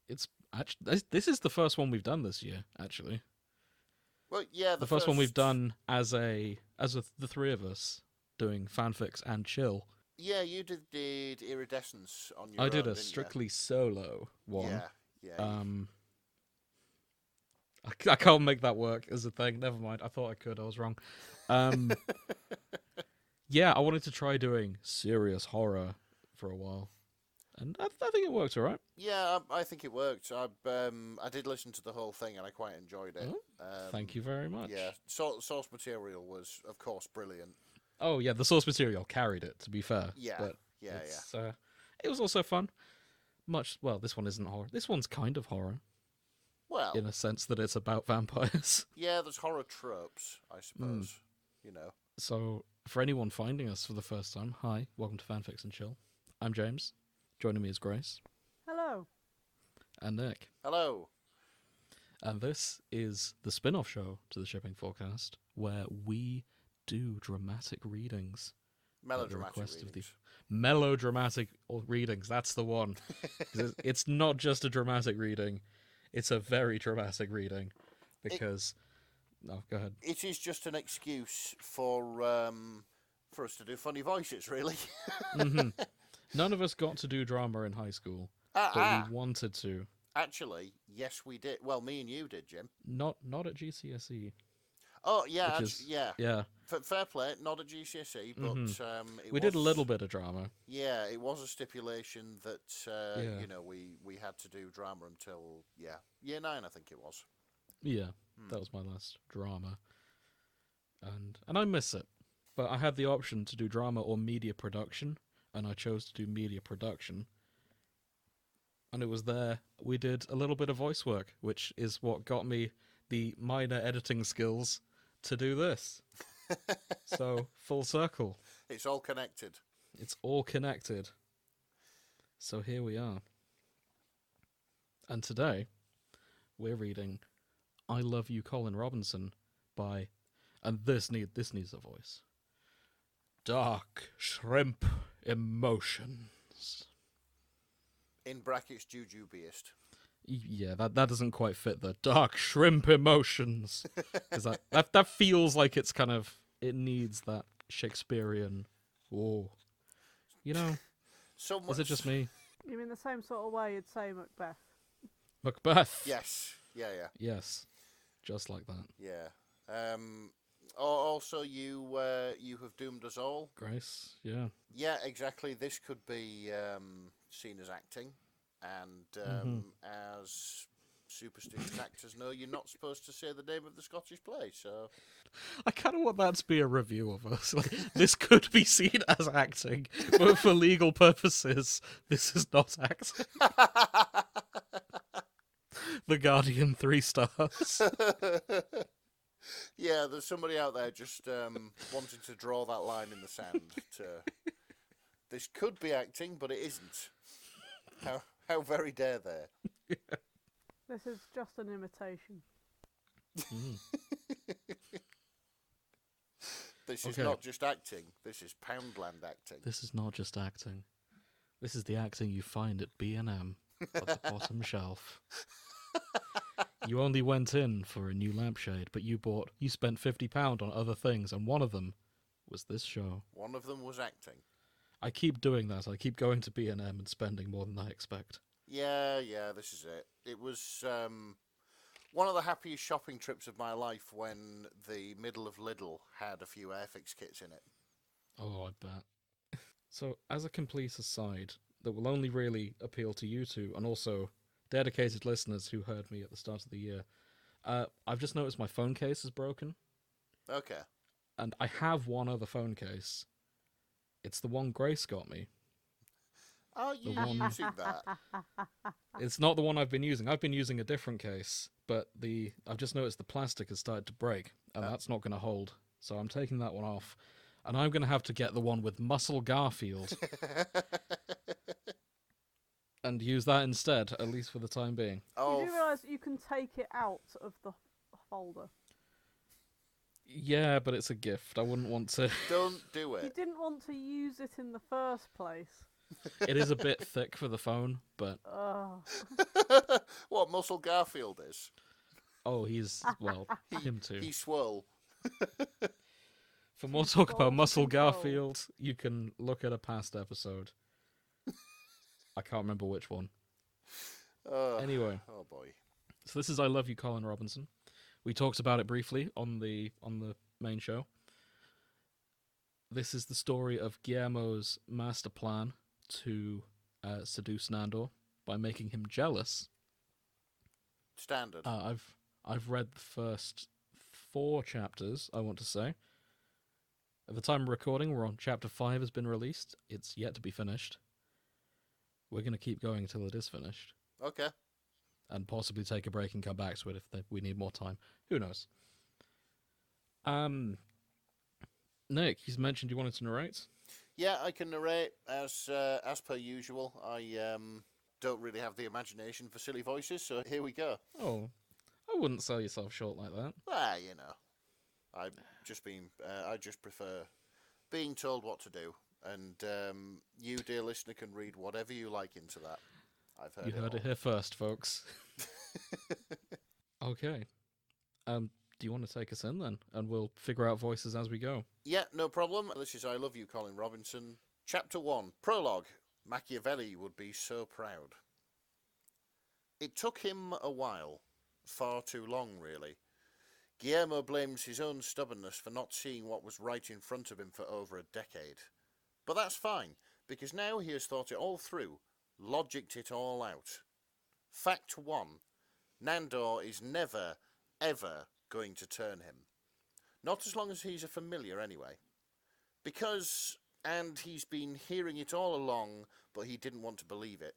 It's actually this is the first one we've done this year. Actually, Well, yeah, the first one we've done as the three of us doing fanfics and chill. Yeah, you did Iridescence on your I own, did a didn't strictly solo one. Yeah. I can't make that work as a thing. Never mind. I thought I could. I was wrong. Yeah, I wanted to try doing serious horror for a while, and I think it worked all right. Yeah, I think it worked. I did listen to the whole thing and I quite enjoyed it. Thank you very much. Yeah, source material was, of course, brilliant. Oh yeah, the source material carried it. To be fair, Yeah, but yeah. It was also fun. This one isn't horror. This one's kind of horror. Well, in a sense that it's about vampires. Yeah, there's horror tropes, I suppose. You know. So, for anyone finding us for the first time, hi, welcome to Fanfics and Chill. I'm James. Joining me is Grace. Hello. And Nick. Hello. And this is the spin-off show to the Shipping Forecast, where we do dramatic readings. Melodramatic readings. Melodramatic readings, that's the one. It's not just a dramatic reading, it's a very dramatic reading. Because... No, go ahead. It is just an excuse for us to do funny voices, really. None of us got to do drama in high school, but we wanted to. Actually, yes, we did. Well, me and you did, Jim. Not at GCSE. Oh, yeah, Yeah. Fair play, not at GCSE, but we did a little bit of drama. Yeah, it was a stipulation that you know we had to do drama until year 9, I think it was. Yeah, that was my last drama, and I miss it. But I had the option to do drama or media production, and I chose to do media production. And it was there we did a little bit of voice work, which is what got me the minor editing skills to do this. So, full circle. It's all connected. It's all connected. So here we are. And today, we're reading I Love You, Colin Robinson by, and this needs a voice, Dark Shrimp Emotions. In brackets, Jujubeist. Yeah, that doesn't quite fit the Dark Shrimp Emotions. Because that feels like it's kind of, it needs that Shakespearean, whoa. You know, is it just me? You mean the same sort of way you'd say Macbeth? Macbeth. Yes. Yeah. Yes. Just like that. Yeah. Also, you have doomed us all. Grace, yeah. Yeah, exactly. This could be seen as acting, and as superstitious actors know, you're not supposed to say the name of the Scottish play, so... I kind of want that to be a review of us. Like, this could be seen as acting, but for legal purposes, this is not acting. The Guardian, 3 stars. Yeah, there's somebody out there just wanting to draw that line in the sand. This could be acting, but it isn't. How very dare they? This is just an imitation. This is not just acting. This is Poundland acting. This is not just acting. This is the acting you find at B&M at the bottom shelf. You only went in for a new lampshade, but you spent £50 on other things, and one of them was this show. One of them was acting. I keep doing that. I keep going to B&M and spending more than I expect. Yeah, this is it. It was one of the happiest shopping trips of my life when the middle of Lidl had a few Airfix kits in it. Oh, I bet. So, as a complete aside, that will only really appeal to you two, and also dedicated listeners who heard me at the start of the year, I've just noticed my phone case is broken. Okay. And I have one other phone case. It's the one Grace got me. Are you using that? It's not the one I've been using. I've been using a different case, but I've just noticed the plastic has started to break, and that's not going to hold. So I'm taking that one off, and I'm going to have to get the one with Muscle Garfield. And use that instead, at least for the time being. Oh. You do realise you can take it out of the folder? Yeah, but it's a gift. I wouldn't want to... Don't do it. You didn't want to use it in the first place. It is a bit thick for the phone, but... what Muscle Garfield is? Oh, he's, well, him too. He's swole. For more talk about Swole Muscle control. Garfield, you can look at a past episode. I can't remember which one. Anyway. Oh boy. So this is I Love You, Colin Robinson. We talked about it briefly on the main show. This is the story of Guillermo's master plan to seduce Nandor by making him jealous. Standard. I've read the first 4 chapters, I want to say. At the time of recording, we're on chapter 5 has been released. It's yet to be finished. We're going to keep going until it is finished. Okay. And possibly take a break and come back to it if we need more time. Who knows? Nick, he's mentioned you wanted to narrate. Yeah, I can narrate as per usual. I don't really have the imagination for silly voices, so here we go. Oh, I wouldn't sell yourself short like that. You know, I just prefer being told what to do, and you, dear listener, can read whatever you like into that. I've heard You heard it here first, folks. Okay. Do you want to take us in then? And we'll figure out voices as we go. Yeah, no problem. This is I Love You, Colin Robinson. Chapter 1, Prologue. Machiavelli would be so proud. It took him a while. Far too long, really. Guillermo blames his own stubbornness for not seeing what was right in front of him for over a decade. But that's fine, because now he has thought it all through, logicked it all out. Fact 1. Nandor is never, ever going to turn him. Not as long as he's a familiar, anyway. Because, and he's been hearing it all along, but he didn't want to believe it,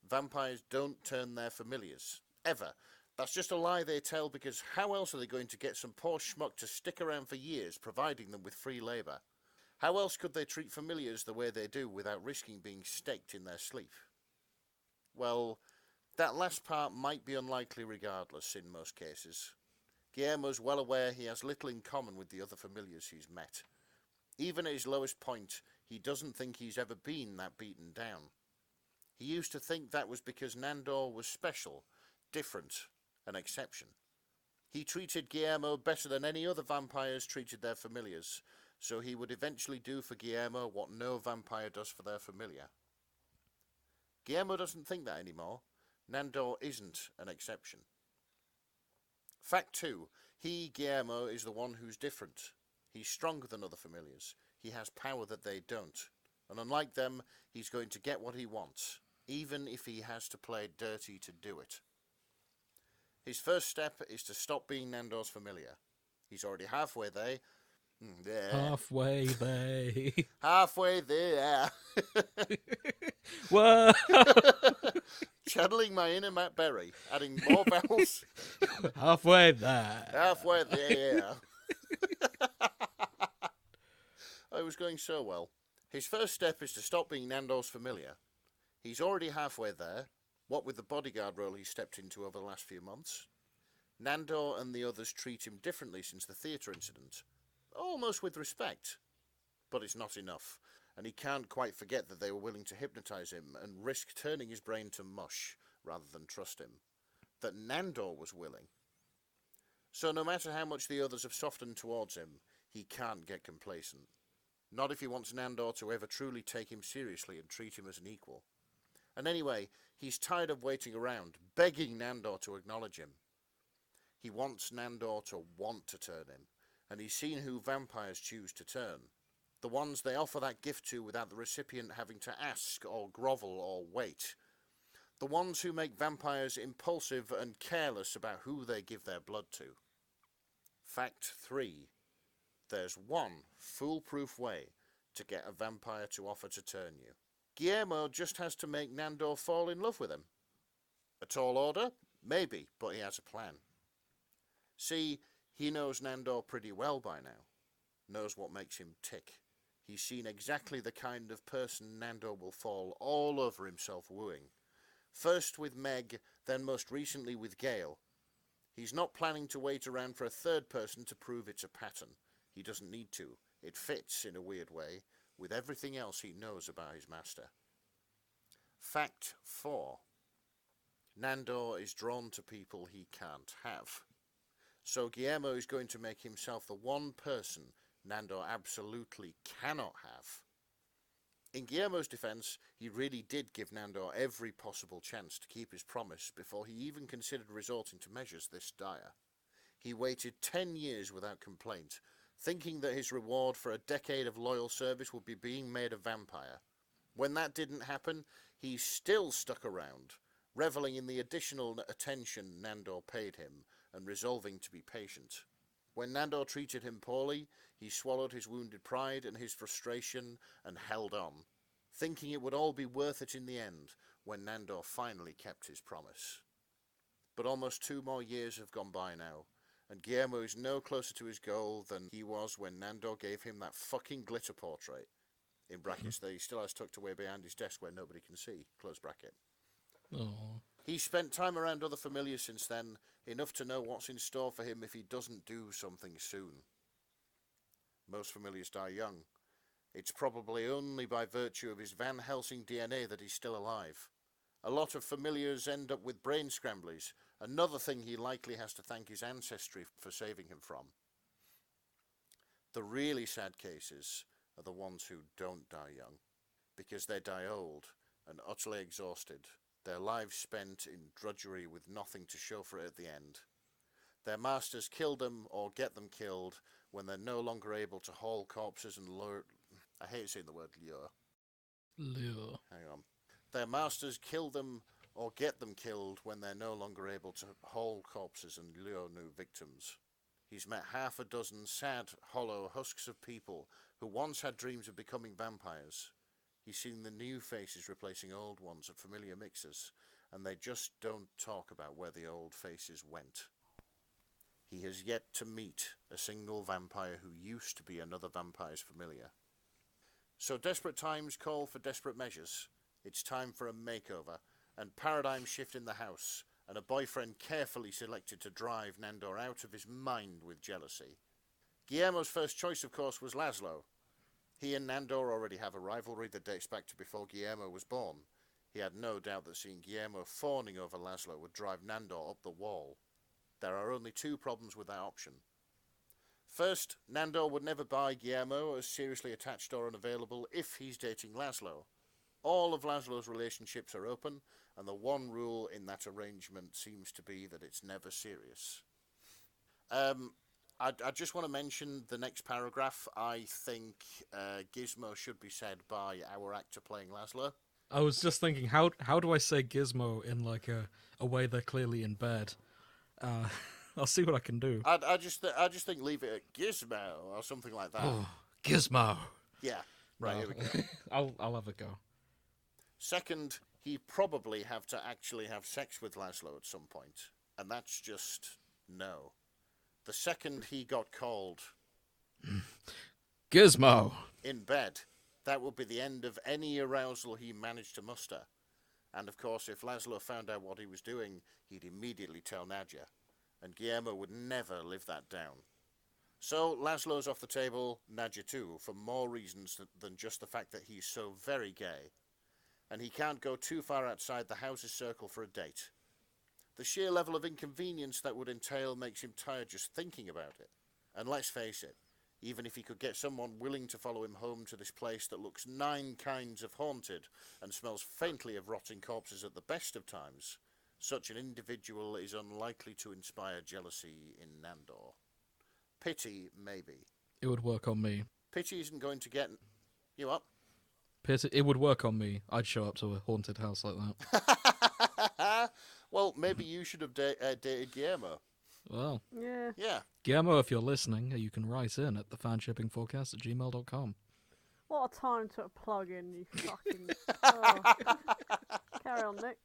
vampires don't turn their familiars. Ever. That's just a lie they tell, because how else are they going to get some poor schmuck to stick around for years, providing them with free labour? How else could they treat familiars the way they do without risking being staked in their sleep? Well, that last part might be unlikely regardless in most cases. Guillermo's well aware he has little in common with the other familiars he's met. Even at his lowest point, he doesn't think he's ever been that beaten down. He used to think that was because Nandor was special, different, an exception. He treated Guillermo better than any other vampires treated their familiars, so he would eventually do for Guillermo what no vampire does for their familiar. Guillermo doesn't think that anymore. Nandor isn't an exception. Fact 2. He, Guillermo, is the one who's different. He's stronger than other familiars. He has power that they don't. And unlike them, he's going to get what he wants, even if he has to play dirty to do it. His first step is to stop being Nandor's familiar. He's already halfway there. Halfway there. Halfway there. Whoa! Channeling my inner Matt Berry, adding more vowels. Halfway there. Halfway there. I was going so well. His first step is to stop being Nandor's familiar. He's already halfway there, what with the bodyguard role he stepped into over the last few months. Nandor and the others treat him differently since the theatre incident, almost with respect. But it's not enough, and he can't quite forget that they were willing to hypnotise him and risk turning his brain to mush rather than trust him. That Nandor was willing. So no matter how much the others have softened towards him, he can't get complacent. Not if he wants Nandor to ever truly take him seriously and treat him as an equal. And anyway, he's tired of waiting around, begging Nandor to acknowledge him. He wants Nandor to want to turn him, and he's seen who vampires choose to turn. The ones they offer that gift to without the recipient having to ask or grovel or wait. The ones who make vampires impulsive and careless about who they give their blood to. Fact 3. There's one foolproof way to get a vampire to offer to turn you. Guillermo just has to make Nandor fall in love with him. A tall order? Maybe, but he has a plan. See, he knows Nandor pretty well by now. Knows what makes him tick. He's seen exactly the kind of person Nandor will fall all over himself wooing. First with Meg, then most recently with Gale. He's not planning to wait around for a third person to prove it's a pattern. He doesn't need to. It fits, in a weird way, with everything else he knows about his master. Fact 4. Nandor is drawn to people he can't have. So Guillermo is going to make himself the one person Nandor absolutely cannot have. In Guillermo's defense, he really did give Nandor every possible chance to keep his promise before he even considered resorting to measures this dire. He waited 10 years without complaint, thinking that his reward for a decade of loyal service would be being made a vampire. When that didn't happen, he still stuck around, reveling in the additional attention Nandor paid him and resolving to be patient. When Nandor treated him poorly, he swallowed his wounded pride and his frustration and held on, thinking it would all be worth it in the end when Nandor finally kept his promise. But almost 2 more years have gone by now, and Guillermo is no closer to his goal than he was when Nandor gave him that fucking glitter portrait, in brackets that he still has tucked away behind his desk where nobody can see, close bracket. Oh. He's spent time around other familiars since then, enough to know what's in store for him if he doesn't do something soon. Most familiars die young. It's probably only by virtue of his Van Helsing DNA that he's still alive. A lot of familiars end up with brain scramblies, another thing he likely has to thank his ancestry for saving him from. The really sad cases are the ones who don't die young, because they die old and utterly exhausted, their lives spent in drudgery with nothing to show for it at the end. Their masters kill them or get them killed when they're no longer able to haul corpses and lure... I hate saying the word lure. Lure. Hang on. Their masters kill them or get them killed when they're no longer able to haul corpses and lure new victims. He's met 6 sad, hollow husks of people who once had dreams of becoming vampires. He's seen the new faces replacing old ones at familiar mixers, and they just don't talk about where the old faces went. He has yet to meet a single vampire who used to be another vampire's familiar. So desperate times call for desperate measures. It's time for a makeover, and paradigm shift in the house, and a boyfriend carefully selected to drive Nandor out of his mind with jealousy. Guillermo's first choice, of course, was Laszlo. He and Nandor already have a rivalry that dates back to before Guillermo was born. He had no doubt that seeing Guillermo fawning over Laszlo would drive Nandor up the wall. There are only 2 problems with that option. First, Nandor would never buy Guillermo as seriously attached or unavailable if he's dating Laszlo. All of Laszlo's relationships are open, and the one rule in that arrangement seems to be that it's never serious. I just want to mention the next paragraph. I think Gizmo should be said by our actor playing Laszlo. I was just thinking, how do I say Gizmo in like a way they're clearly in bed? I'll see what I can do. I just think leave it at Gizmo or something like that. Oh, Gizmo. Yeah, right, here we go. I'll have a go. Second, he probably have to actually have sex with Laszlo at some point, and that's just no. The second he got called Gizmo in bed, that would be the end of any arousal he managed to muster. And of course, if Laszlo found out what he was doing, he'd immediately tell Nadja, and Guillermo would never live that down. So Laszlo's off the table, Nadja too, for more reasons than just the fact that he's so very gay. And he can't go too far outside the house's circle for a date. The sheer level of inconvenience that would entail makes him tired just thinking about it. And let's face it, even if he could get someone willing to follow him home to this place that looks 9 kinds of haunted and smells faintly of rotting corpses at the best of times, such an individual is unlikely to inspire jealousy in Nandor. Pity, maybe. It would work on me. Pity isn't going to get... You up? Pity, it would work on me. I'd show up to a haunted house like that. Well, maybe you should have dated Guillermo. Well, Yeah. Guillermo, if you're listening, you can write in at thefanshippingforecast@gmail.com. What a time to plug in, you fucking... Oh. Carry on, Nick.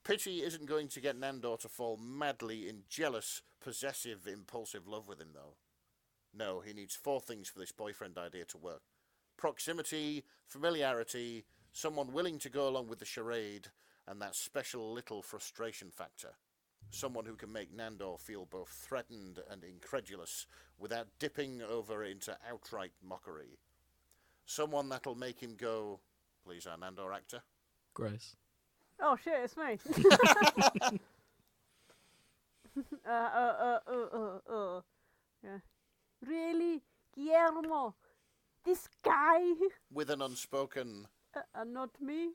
Pity isn't going to get Nandor to fall madly in jealous, possessive, impulsive love with him, though. No, he needs 4 things for this boyfriend idea to work. Proximity, familiarity, someone willing to go along with the charade, and that special little frustration factor. Someone who can make Nandor feel both threatened and incredulous without dipping over into outright mockery. Someone that'll make him go, please, our Nandor actor. Grace. Oh shit, it's me. Yeah. Really, Guillermo? This guy? With an unspoken Not me.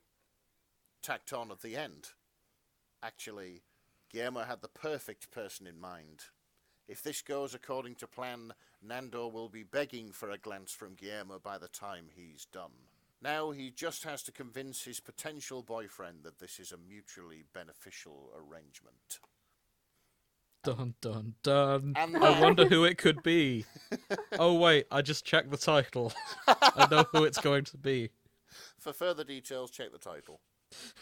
tacked on at the end. Actually, Guillermo had the perfect person in mind. If this goes according to plan, Nandor will be begging for a glance from Guillermo by the time he's done. Now he just has to convince his potential boyfriend that this is a mutually beneficial arrangement. Dun dun dun. And I wonder who it could be. Oh wait, I just checked the title. I know who it's going to be. For further details, check the title.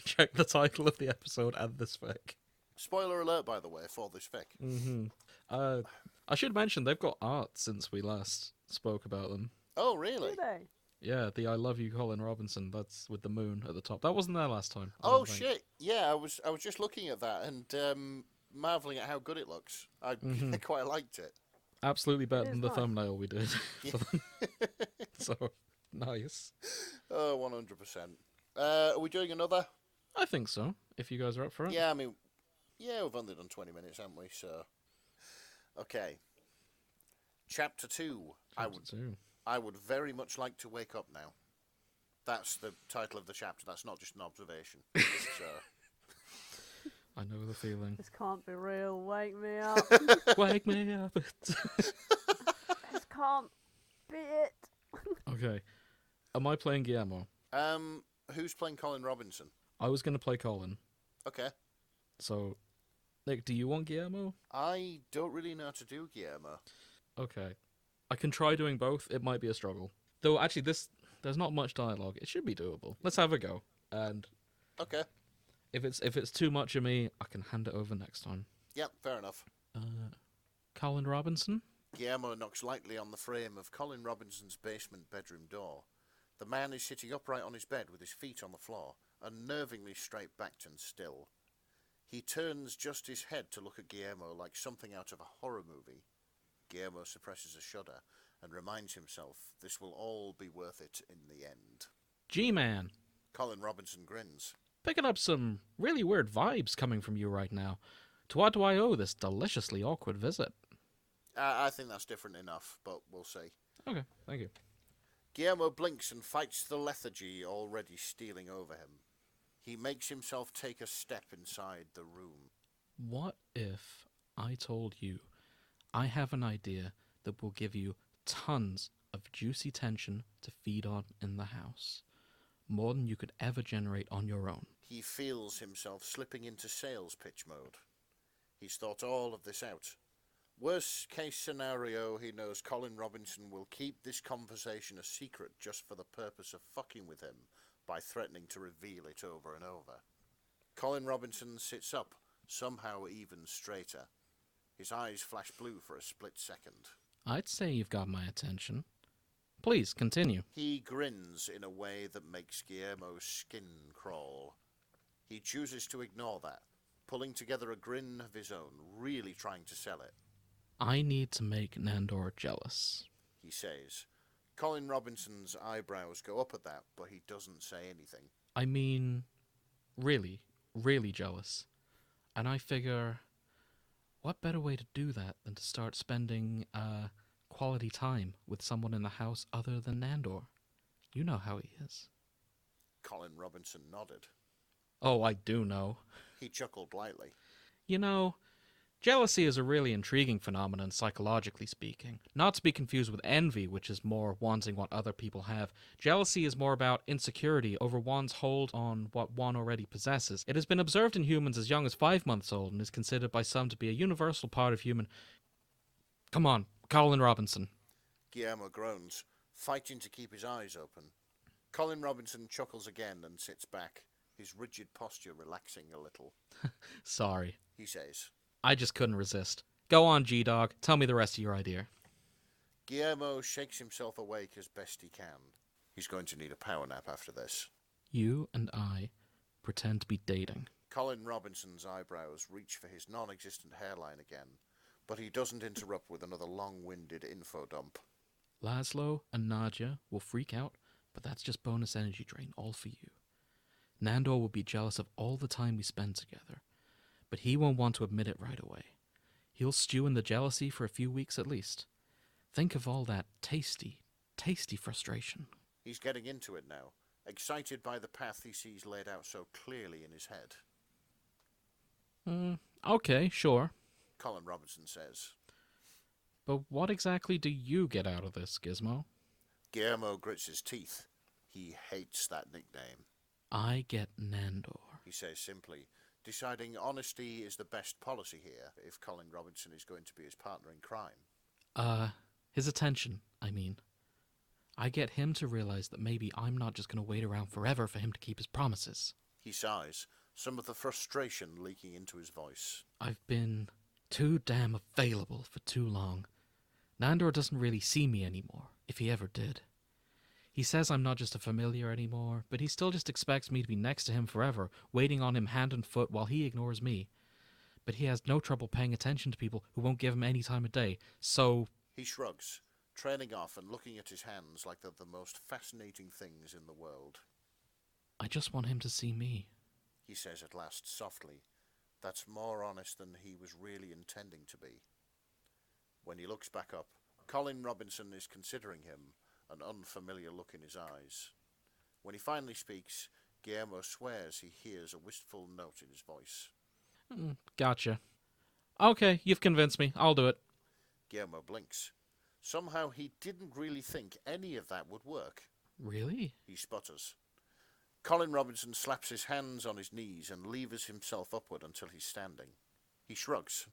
Check the title of the episode and this fic. Spoiler alert, by the way, for this fic. I should mention they've got art since we last spoke about them. Oh, really? Do they? Yeah, the I Love You Colin Robinson, that's with the moon at the top. That wasn't there last time. I Oh, don't think. shit. Yeah, I was just looking at that and marvelling at how good it looks. I quite liked it. Absolutely better It than is the nice. thumbnail we did for them. So, nice. Oh, 100%. Are we doing another? I think so, if you guys are up for it. Yeah, I mean, yeah, we've only done 20 minutes, haven't we? So, okay. Chapter 2. Chapter 2. I would very much like to wake up now. That's the title of the chapter. That's not just an observation. So, I know the feeling. This can't be real. Wake me up. Wake me up. This can't be it. Okay. Am I playing Guillermo? who's playing Colin Robinson? I was going to play Colin. Okay. So, Nick, do you want Guillermo? I don't really know how to do Guillermo. Okay. I can try doing both. It might be a struggle. Though, actually, there's not much dialogue. It should be doable. Let's have a go. And Okay. if it's too much of me, I can hand it over next time. Yep, fair enough. Colin Robinson? Guillermo knocks lightly on the frame of Colin Robinson's basement bedroom door. The man is sitting upright on his bed with his feet on the floor, unnervingly straight-backed and still. He turns just his head to look at Guillermo like something out of a horror movie. Guillermo suppresses a shudder and reminds himself this will all be worth it in the end. G-Man. Colin Robinson grins. Picking up some really weird vibes coming from you right now. To what do I owe this deliciously awkward visit? I think that's different enough, but we'll see. Okay, thank you. Guillermo blinks and fights the lethargy already stealing over him. He makes himself take a step inside the room. What if I told you I have an idea that will give you tons of juicy tension to feed on in the house? More than you could ever generate on your own. He feels himself slipping into sales pitch mode. He's thought all of this out. Worst case scenario, he knows Colin Robinson will keep this conversation a secret just for the purpose of fucking with him by threatening to reveal it over and over. Colin Robinson sits up, somehow even straighter. His eyes flash blue for a split second. I'd say you've got my attention. Please, continue. He grins in a way that makes Guillermo's skin crawl. He chooses to ignore that, pulling together a grin of his own, really trying to sell it. I need to make Nandor jealous. He says. Colin Robinson's eyebrows go up at that, but he doesn't say anything. I mean, really, really jealous. And I figure, what better way to do that than to start spending quality time with someone in the house other than Nandor? You know how he is. Colin Robinson nodded. Oh, I do know. He chuckled lightly. You know, jealousy is a really intriguing phenomenon, psychologically speaking. Not to be confused with envy, which is more wanting what other people have. Jealousy is more about insecurity over one's hold on what one already possesses. It has been observed in humans as young as 5 months old and is considered by some to be a universal part of human... Come on, Colin Robinson. Guillermo groans, fighting to keep his eyes open. Colin Robinson chuckles again and sits back, his rigid posture relaxing a little. Sorry. He says. I just couldn't resist. Go on, G-Dog. Tell me the rest of your idea. Guillermo shakes himself awake as best he can. He's going to need a power nap after this. You and I pretend to be dating. Colin Robinson's eyebrows reach for his non-existent hairline again, but he doesn't interrupt with another long-winded info dump. Laszlo and Nadja will freak out, but that's just bonus energy drain all for you. Nandor will be jealous of all the time we spend together, but he won't want to admit it right away. He'll stew in the jealousy for a few weeks at least. Think of all that tasty, tasty frustration. He's getting into it now, excited by the path he sees laid out so clearly in his head. Okay, sure. Colin Robinson says. But what exactly do you get out of this, Gizmo? Guillermo grits his teeth. He hates that nickname. I get Nandor, He says simply, deciding honesty is the best policy here if Colin Robinson is going to be his partner in crime. His attention, I mean. I get him to realize that maybe I'm not just going to wait around forever for him to keep his promises. He sighs, some of the frustration leaking into his voice. I've been too damn available for too long. Nandor doesn't really see me anymore, if he ever did. He says I'm not just a familiar anymore, but he still just expects me to be next to him forever, waiting on him hand and foot while he ignores me. But he has no trouble paying attention to people who won't give him any time of day, so... He shrugs, trailing off and looking at his hands like they're the most fascinating things in the world. I just want him to see me. He says at last, softly. That's more honest than he was really intending to be. When he looks back up, Colin Robinson is considering him, an unfamiliar look in his eyes. When he finally speaks, Guillermo swears he hears a wistful note in his voice. Gotcha. Okay, you've convinced me. I'll do it. Guillermo blinks. Somehow he didn't really think any of that would work. Really? He sputters. Colin Robinson slaps his hands on his knees and levers himself upward until he's standing. He shrugs.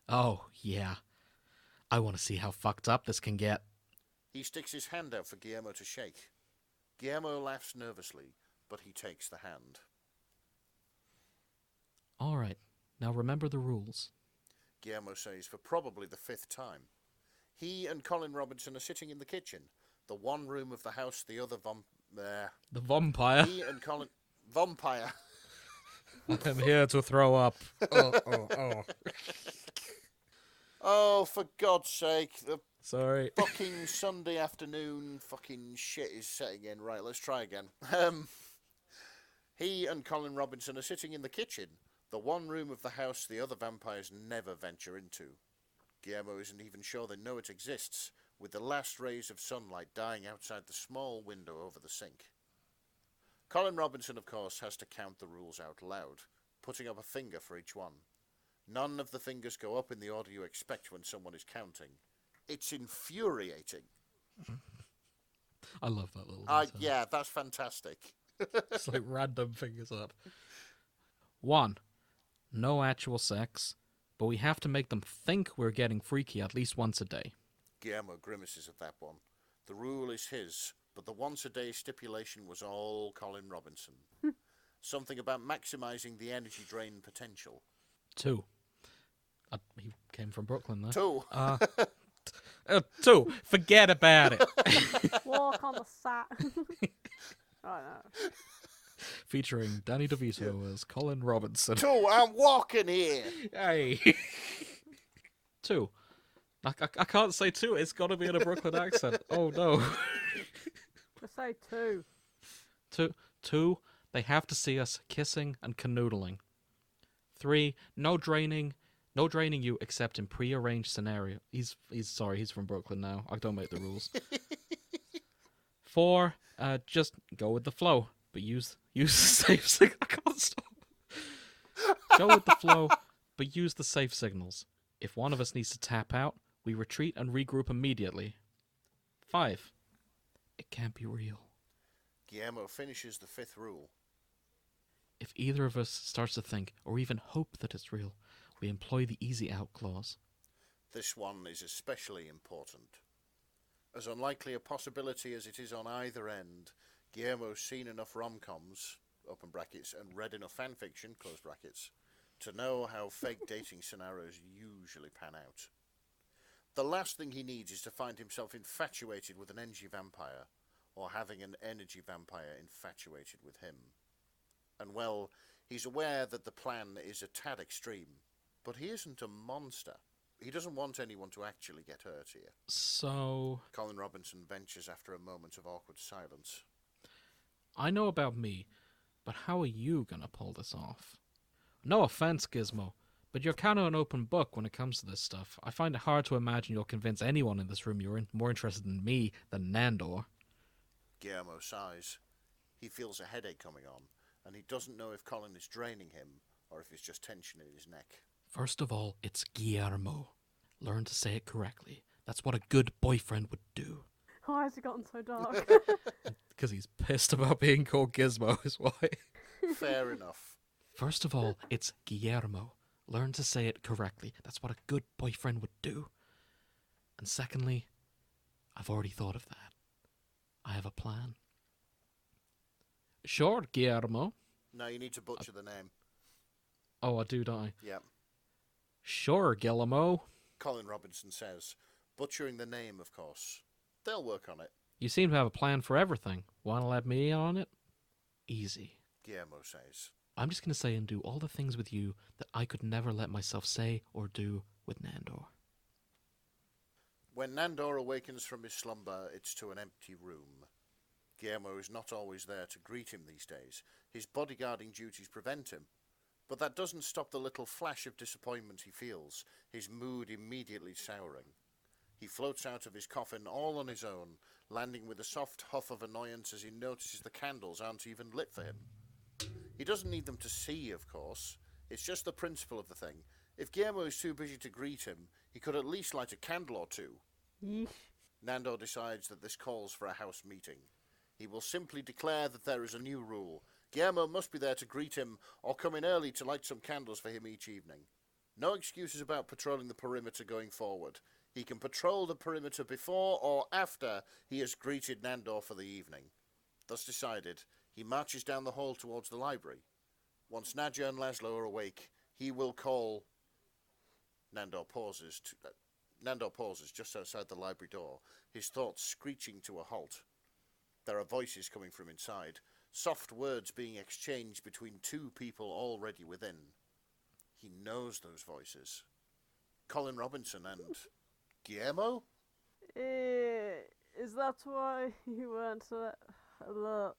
Oh, yeah. I want to see how fucked up this can get. He sticks his hand out for Guillermo to shake. Guillermo laughs nervously, but he takes the hand. All right, now remember the rules. Guillermo says for probably the 5th time. He and Colin Robinson are sitting in the kitchen, the one room of the house the other The vampire. He and Colin... Vampire. I'm here to throw up. Oh. Oh, for God's sake, the Sorry. fucking Sunday afternoon fucking shit is setting in. Right, let's try again. He and Colin Robinson are sitting in the kitchen, the one room of the house the other vampires never venture into. Guillermo isn't even sure they know it exists, with the last rays of sunlight dying outside the small window over the sink. Colin Robinson, of course, has to count the rules out loud, putting up a finger for each one. None of the fingers go up in the order you expect when someone is counting. It's infuriating. I love that little detail. Yeah, that's fantastic. It's like random fingers up. 1. No actual sex, but we have to make them think we're getting freaky at least once a day. Guillermo grimaces at that one. The rule is his, but the once-a-day stipulation was all Colin Robinson. Something about maximising the energy drain potential. 2. He came from Brooklyn, though. 2. 2. Forget about it. Walk on the sat. Oh no. Featuring Danny DeVito as Colin Robinson. 2, I'm walking here. Hey. 2. I can't say 2. It's got to be in a Brooklyn accent. Oh no. Just say 2. 2. They have to see us kissing and canoodling. 3. No draining you except in pre-arranged scenario. He's from Brooklyn now. I don't make the rules. 4. Just go with the flow, but use the safe signal. I can't stop. Go with the flow, but use the safe signals. If one of us needs to tap out, we retreat and regroup immediately. 5. It can't be real. Guillermo finishes the 5th rule. If either of us starts to think, or even hope that it's real, we employ the easy out clause. This one is especially important. As unlikely a possibility as it is on either end, Guillermo's seen enough rom-coms, open brackets, and read enough fanfiction, close brackets, to know how fake dating scenarios usually pan out. The last thing he needs is to find himself infatuated with an energy vampire, or having an energy vampire infatuated with him. And well, he's aware that the plan is a tad extreme, but he isn't a monster. He doesn't want anyone to actually get hurt here. So... Colin Robinson ventures after a moment of awkward silence. I know about me, But how are you gonna pull this off? No offense, Gizmo, but you're kind of an open book when it comes to this stuff. I find it hard to imagine you'll convince anyone in this room you're more interested in me than Nandor. Guillermo sighs. He feels a headache coming on, and he doesn't know if Colin is draining him or if it's just tension in his neck. First of all, it's Guillermo. Learn to say it correctly. That's what a good boyfriend would do. Why has it gotten so dark? Because he's pissed about being called Gizmo, is why. Fair enough. First of all, it's Guillermo. Learn to say it correctly. That's what a good boyfriend would do. And secondly, I've already thought of that. I have a plan. Sure, Guillermo. No, you need to butcher the name. Oh, I do, don't I? Yeah. Sure, Guillermo. Colin Robinson says, butchering the name, of course. They'll work on it. You seem to have a plan for everything. Want to let me in on it? Easy. Guillermo says. I'm just going to say and do all the things with you that I could never let myself say or do with Nandor. When Nandor awakens from his slumber, it's to an empty room. Guillermo is not always there to greet him these days. His bodyguarding duties prevent him. But that doesn't stop the little flash of disappointment he feels, his mood immediately souring. He floats out of his coffin all on his own, landing with a soft huff of annoyance as he notices the candles aren't even lit for him. He doesn't need them to see, of course. It's just the principle of the thing. If Guillermo is too busy to greet him, he could at least light a candle or two. Yeesh. Nandor decides that this calls for a house meeting. He will simply declare that there is a new rule. Guillermo must be there to greet him or come in early to light some candles for him each evening. No excuses about patrolling the perimeter going forward. He can patrol the perimeter before or after he has greeted Nandor for the evening. Thus decided, he marches down the hall towards the library. Once Nadja and Laszlo are awake, he will call... Nandor pauses just outside the library door, his thoughts screeching to a halt. There are voices coming from inside, soft words being exchanged between two people already within. He knows those voices. Colin Robinson and... Guillermo? Is that why you weren't look.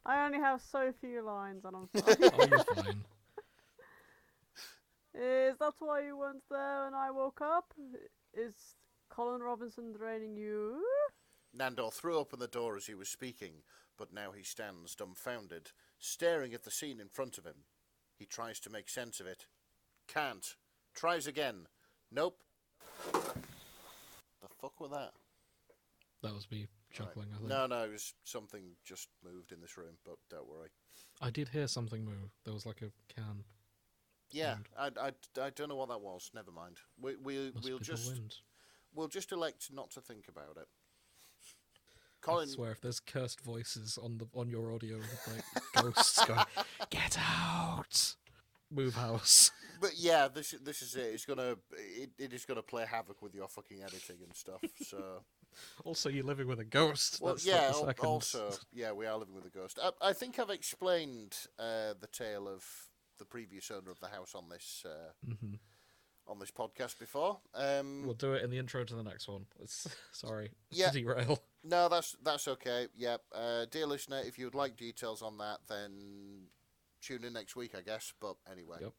I only have so few lines and I'm fine. Oh, you're fine. Is that why you weren't there when I woke up? Is Colin Robinson draining you? Nandor threw open the door as he was speaking, but now he stands dumbfounded, staring at the scene in front of him. He tries to make sense of it. Can't. Tries again. Nope. The fuck was that? That was me chuckling, I think. No, it was something just moved in this room, but don't worry. I did hear something move. There was like a can. Yeah, sound. I don't know what that was. Never mind. Must We'll be the wind. just elect not to think about it. I Colin, swear, if there's cursed voices on your audio, like ghosts going, "Get out, move house." but yeah, this is it. It is gonna play havoc with your fucking editing and stuff. So. Also, you're living with a ghost. Well, That's yeah. like the second. Also, yeah, we are living with a ghost. I think I've explained the tale of the previous owner of the house on this on this podcast before. We'll do it in the intro to the next one. Sorry, Yeah. derail. No, that's okay. Yep. Dear listener, if you would like details on that, then tune in next week, I guess. But anyway. Yep.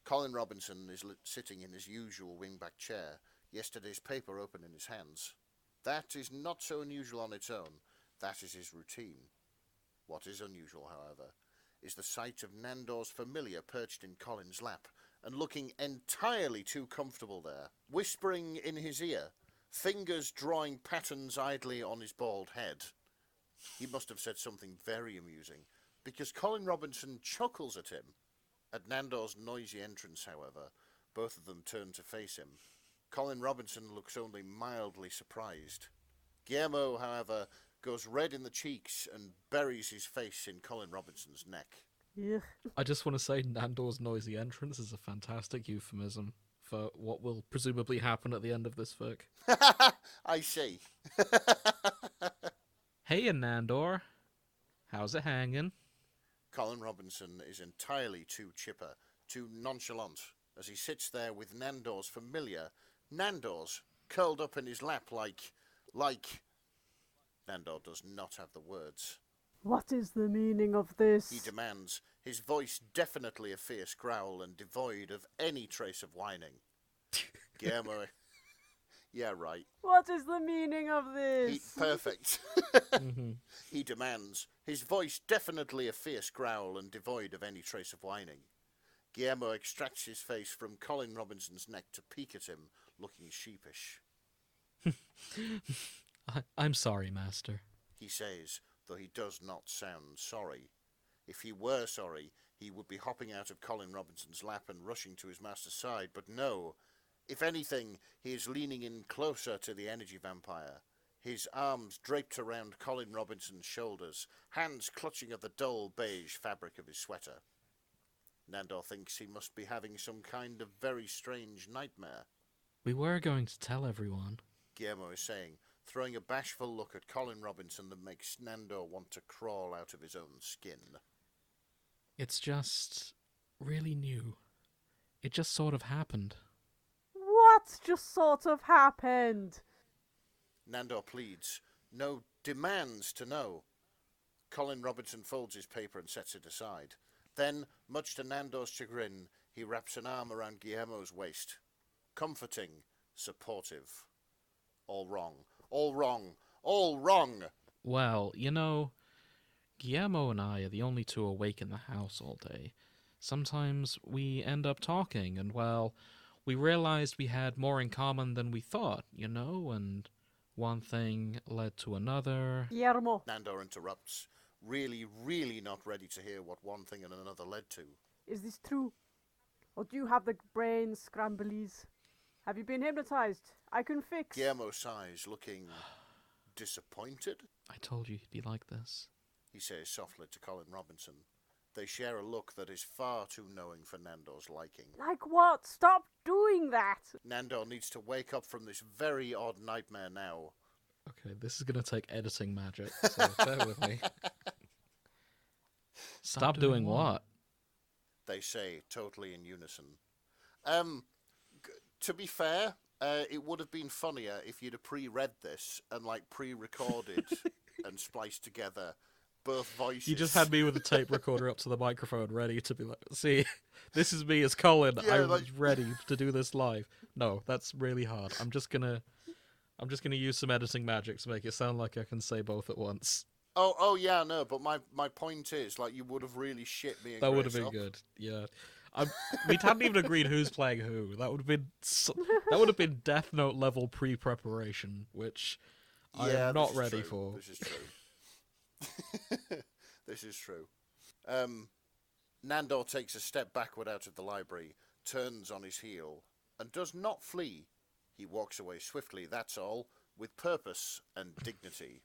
Colin Robinson is sitting in his usual wingback chair, yesterday's paper open in his hands. That is not so unusual on its own. That is his routine. What is unusual, however, is the sight of Nandor's familiar perched in Colin's lap and looking entirely too comfortable there, whispering in his ear, fingers drawing patterns idly on his bald head. He must have said something very amusing, because Colin Robinson chuckles at him. At Nandor's noisy entrance, however, both of them turn to face him. Colin Robinson looks only mildly surprised. Guillermo, however, goes red in the cheeks and buries his face in Colin Robinson's neck. Yeah. I just want to say Nandor's noisy entrance is a fantastic euphemism for what will presumably happen at the end of this fic. I see. Hey, Nandor. How's it hanging? Colin Robinson is entirely too chipper, too nonchalant, as he sits there with Nandor's familiar, Nandor's, curled up in his lap like... Nandor does not have the words. What is the meaning of this? he demands, his voice definitely a fierce growl and devoid of any trace of whining. Guillermo... Yeah, right. What is the meaning of this? Perfect. Mm-hmm. He demands, his voice definitely a fierce growl and devoid of any trace of whining. Guillermo extracts his face from Colin Robinson's neck to peek at him, looking sheepish. I'm sorry, Master. He says, though he does not sound sorry. If he were sorry, he would be hopping out of Colin Robinson's lap and rushing to his master's side, but no. If anything, he is leaning in closer to the energy vampire, his arms draped around Colin Robinson's shoulders, hands clutching at the dull beige fabric of his sweater. Nandor thinks he must be having some kind of very strange nightmare. We were going to tell everyone. Guillermo is saying, throwing a bashful look at Colin Robinson that makes Nandor want to crawl out of his own skin. It's just really new. It just sort of happened. What just sort of happened? Nandor pleads, no, demands to know. Colin Robinson folds his paper and sets it aside. Then, much to Nandor's chagrin, he wraps an arm around Guillermo's waist. Comforting, supportive. All wrong, all wrong, all wrong! Well, you know, Guillermo and I are the only two awake in the house all day. Sometimes we end up talking, and well, we realized we had more in common than we thought, you know, and one thing led to another. Guillermo. Nandor interrupts, really, really not ready to hear what one thing and another led to. Is this true? Or do you have the brain scramblies? Have you been hypnotized? I can fix. Guillermo sighs, looking disappointed. I told you he'd be like this. He says softly to Colin Robinson. They share a look that is far too knowing for Nandor's liking. Like what? Stop doing that! Nandor needs to wake up from this very odd nightmare now. Okay, this is going to take editing magic, so bear with me. Stop doing what? They say, totally in unison. To be fair, it would have been funnier if you'd have pre-read this and, like, pre-recorded and spliced together both voices. You just had me with the tape recorder up to the microphone ready to be like, see, this is me as Colin. Yeah, I was ready to do this live. No, that's really hard. I'm just gonna use some editing magic to make it sound like I can say both at once. Oh yeah, no, but my point is, like, you would have really shit me and That would have Grace been up. good. Yeah. We hadn't even agreed who's playing who. That would have been Death Note level pre-preparation, which I am not ready for. This is true. This is true. Nandor takes a step backward out of the library, turns on his heel, and does not flee. He walks away swiftly, that's all, with purpose and dignity.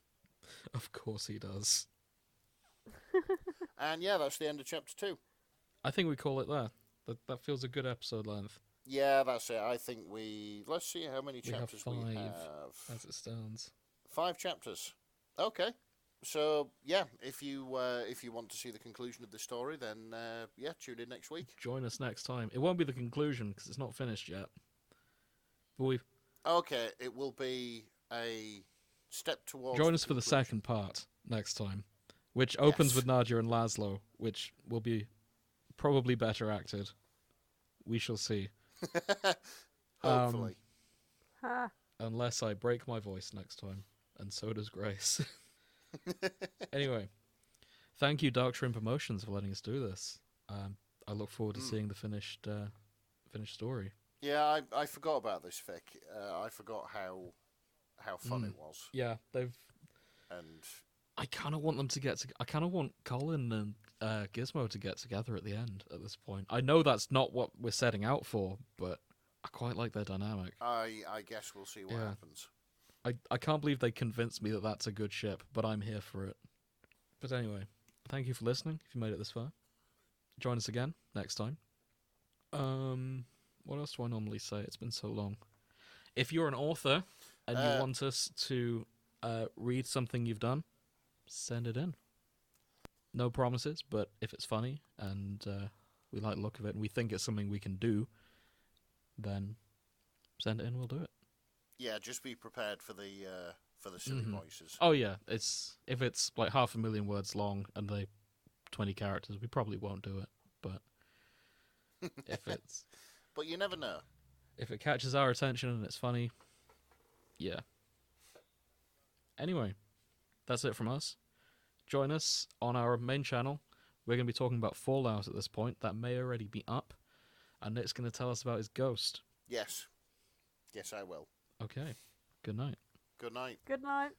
Of course he does. And yeah, that's the end of chapter 2. I think we call it there. That feels a good episode length. Yeah, that's it. I think let's see how many We have chapters 5 we have. as it stands. 5 chapters. Okay. So yeah, if you want to see the conclusion of the story, then yeah, tune in next week. Join us next time. It won't be the conclusion because it's not finished yet. But Okay, it will be a step towards. join us for the second part next time, which opens Yes. with Nadja and Laszlo, which will be probably better acted. We shall see. Hopefully. Ha. Unless I break my voice next time, and so does Grace. Anyway, thank you, Dark Shrimp Emotions, for letting us do this. I look forward to seeing the finished story. Yeah, I forgot about this fic. I forgot how fun it was, Yeah, and I kind of want them to get. I kind of want Colin and Gizmo to get together at the end. At this point, I know that's not what we're setting out for, but I quite like their dynamic. I guess we'll see what Yeah. happens. I can't believe they convinced me that that's a good ship, but I'm here for it. But anyway, thank you for listening. If you made it this far, join us again next time. What else do I normally say? It's been so long. If you're an author and you want us to read something you've done, send it in. No promises, but if it's funny and we like the look of it and we think it's something we can do, then send it in, we'll do it. Yeah, just be prepared for the for the silly voices. Oh yeah, if it's like 500,000 words long and they 20 characters, we probably won't do it. But but you never know. If it catches our attention and it's funny, yeah. Anyway, that's it from us. Join us on our main channel. We're going to be talking about Fallout at this point. That may already be up. And Nick's going to tell us about his ghost. Yes. Yes, I will. Okay. Good night. Good night. Good night.